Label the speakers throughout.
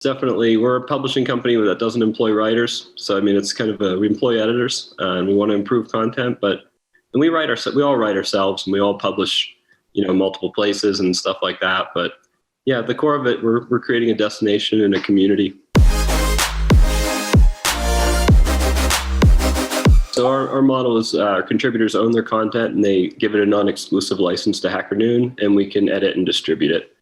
Speaker 1: Definitely, we're a publishing company that doesn't employ writers. So, I mean, it's kind of we employ editors and we want to improve content, and we all write ourselves and we all publish, multiple places and stuff like that. But yeah, at the core of it, we're creating a destination and a community. So our model is our contributors own their content and they give it a non-exclusive license to HackerNoon, and we can edit and distribute it.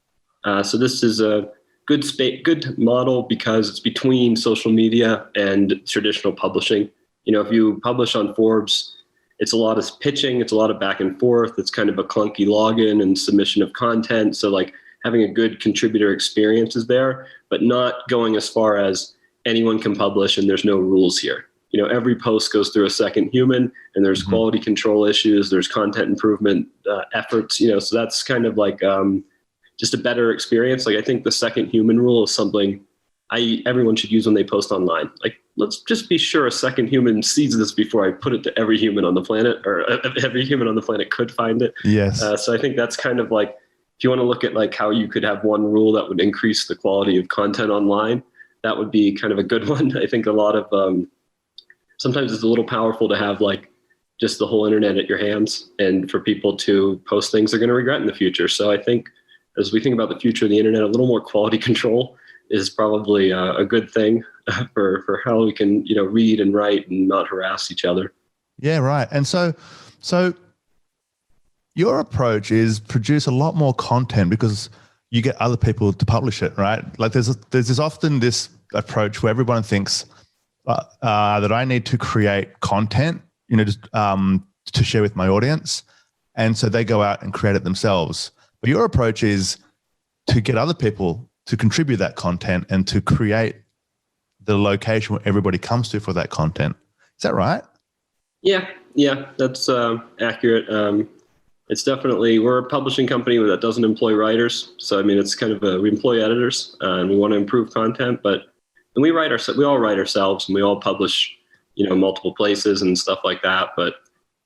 Speaker 1: So this is a good model because it's between social media and traditional publishing. If you publish on Forbes, it's a lot of pitching, it's a lot of back and forth. It's kind of a clunky login and submission of content. So like having a good contributor experience is there, but not going as far as anyone can publish and there's no rules here. Every post goes through a second human, and there's quality control issues, there's content improvement efforts, so that's kind of like just a better experience. Like I think the second human rule is something everyone should use when they post online. Like, let's just be sure a second human sees this before I put it to every human on the planet, or every human on the planet could find it.
Speaker 2: Yes.
Speaker 1: So I think that's kind of like, if you want to look at like how you could have one rule that would increase the quality of content online, that would be kind of a good one. I think a lot of, sometimes it's a little powerful to have like just the whole internet at your hands, and for people to post things they're going to regret in the future. So I think as we think about the future of the internet, a little more quality control is probably a good thing for how we can, read and write and not harass each other.
Speaker 2: Yeah, right. And so your approach is produce a lot more content because you get other people to publish it, right? Like there's often this approach where everyone thinks that I need to create content, just to share with my audience. And so they go out and create it themselves. But your approach is to get other people to contribute that content and to create the location where everybody comes to for that content. Is that right? Yeah,
Speaker 1: that's accurate. It's definitely, we're a publishing company that doesn't employ writers. So, I mean, it's kind of we employ editors and we want to improve content, and we all write ourselves and we all publish, multiple places and stuff like that. But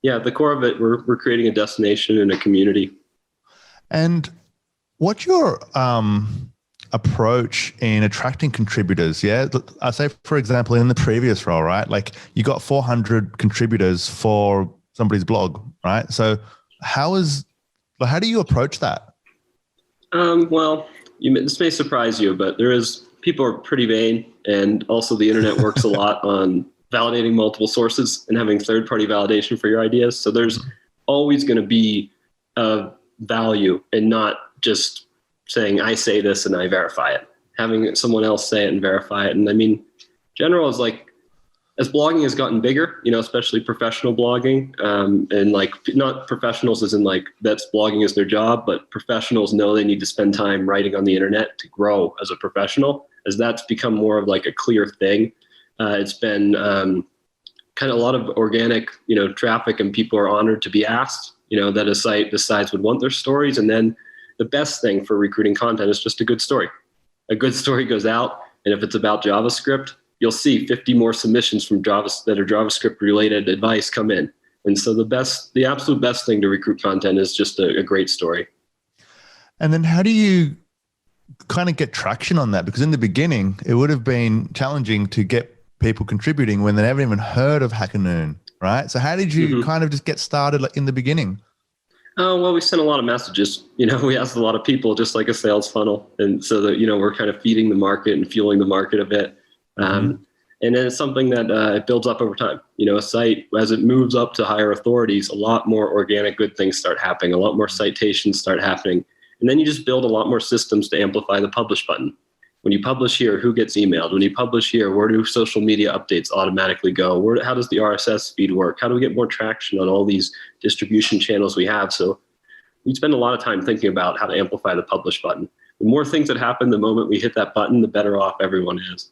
Speaker 1: yeah, at the core of it, we're creating a destination and a community.
Speaker 2: And what's your approach in attracting contributors? Yeah, I say, for example, in the previous role, right? Like you got 400 contributors for somebody's blog, right? So how do you approach that?
Speaker 1: Well, this may surprise you, but people are pretty vain, and also the internet works a lot on validating multiple sources and having third-party validation for your ideas. So there's always going to be a value in not just saying, I say this and I verify it, having someone else say it and verify it. And I mean, general is like, as blogging has gotten bigger, especially professional blogging, and like not professionals as in like that's blogging is their job, but professionals know they need to spend time writing on the internet to grow as a professional. As that's become more of like a clear thing, it's been kind of a lot of organic, traffic, and people are honored to be asked, that a site decides would want their stories. And then the best thing for recruiting content is just a good story. A good story goes out, and if it's about JavaScript, you'll see 50 more submissions from that are JavaScript related advice come in. And so the absolute best thing to recruit content is just a great story.
Speaker 2: And then how do you kind of get traction on that? Because in the beginning, it would have been challenging to get people contributing when they never even heard of HackerNoon, right? So how did you kind of just get started like in the beginning?
Speaker 1: Oh, well, we sent a lot of messages. We asked a lot of people, just like a sales funnel. And so that, we're kind of feeding the market and fueling the market a bit. And then it's something that it builds up over time. A site, as it moves up to higher authorities, a lot more organic good things start happening, a lot more citations start happening. And then you just build a lot more systems to amplify the publish button. When you publish here, who gets emailed? When you publish here, where do social media updates automatically go? How does the RSS feed work? How do we get more traction on all these distribution channels we have? So we spend a lot of time thinking about how to amplify the publish button. The more things that happen the moment we hit that button, the better off everyone is.